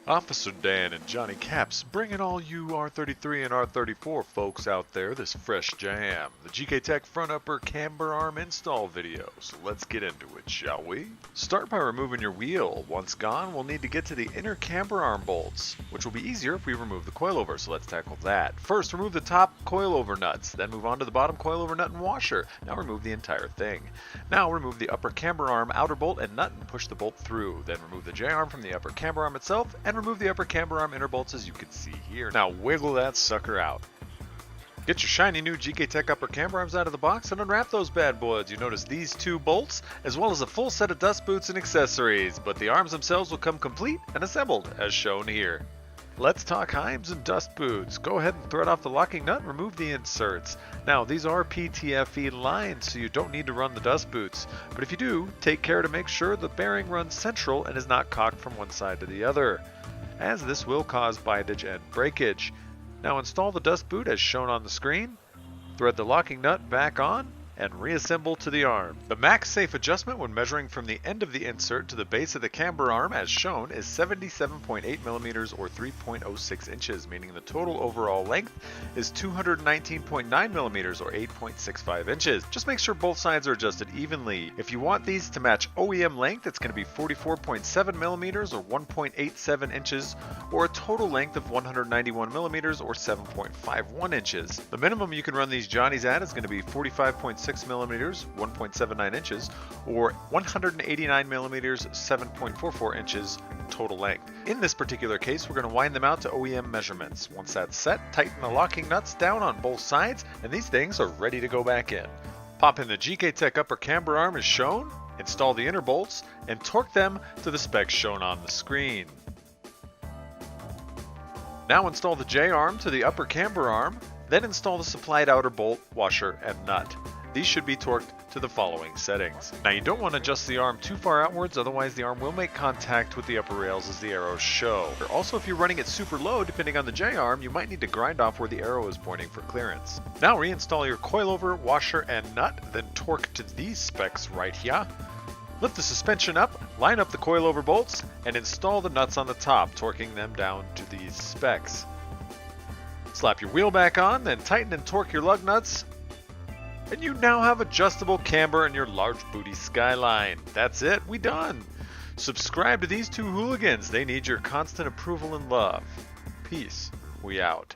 Officer Dan and Johnny Caps bringing all you R33 and R34 folks out there this fresh jam, the Gktech front upper camber arm install video. So let's get into it, shall we? Start by removing your wheel. Once gone, we'll need to get to the inner camber arm bolts, which will be easier if we remove the coilover, so let's tackle that. First, remove the top coilover nuts, then move on to the bottom coilover nut and washer. Now remove the entire thing. Now remove the upper camber arm outer bolt and nut and push the bolt through. Then remove the J-arm from the upper camber arm itself and remove the upper camber arm inner bolts as you can see here. Now wiggle that sucker out. Get your shiny new Gktech upper camber arms out of the box and unwrap those bad boys. You notice these two bolts, as well as a full set of dust boots and accessories, but the arms themselves will come complete and assembled as shown here. Let's talk heims and dust boots. Go ahead and thread off the locking nut and remove the inserts. Now these are PTFE lines, so you don't need to run the dust boots, but if you do, take care to make sure the bearing runs central and is not cocked from one side to the other, as this will cause bindage and breakage. Now install the dust boot as shown on the screen, thread the locking nut back on, and reassemble to the arm. The Maksafe adjustment when measuring from the end of the insert to the base of the camber arm as shown is 77.8 millimeters or 3.06 inches, meaning the total overall length is 219.9 millimeters or 8.65 inches. Just make sure both sides are adjusted evenly. If you want these to match OEM length, it's going to be 44.7 millimeters or 1.87 inches, or a total length of 191 millimeters or 7.51 inches. The minimum you can run these Johnnies at is going to be 45.6 millimeters, 1.79 inches, or 189 millimeters, 7.44 inches total length. In this particular case, we're going to wind them out to OEM measurements. Once that's set, tighten the locking nuts down on both sides, and these things are ready to go back in. Pop in the Gktech upper camber arm as shown, install the inner bolts, and torque them to the specs shown on the screen. Now install the J-arm to the upper camber arm, then install the supplied outer bolt, washer, and nut. These should be torqued to the following settings. Now you don't want to adjust the arm too far outwards, otherwise the arm will make contact with the upper rails as the arrows show. Also, if you're running it super low, depending on the J-arm, you might need to grind off where the arrow is pointing for clearance. Now reinstall your coilover, washer, and nut, then torque to these specs right here. Lift the suspension up, line up the coilover bolts, and install the nuts on the top, torquing them down to these specs. Slap your wheel back on, then tighten and torque your lug nuts, and you now have adjustable camber in your large booty Skyline. That's it, we done. Subscribe to these two hooligans. They need your constant approval and love. Peace. We out.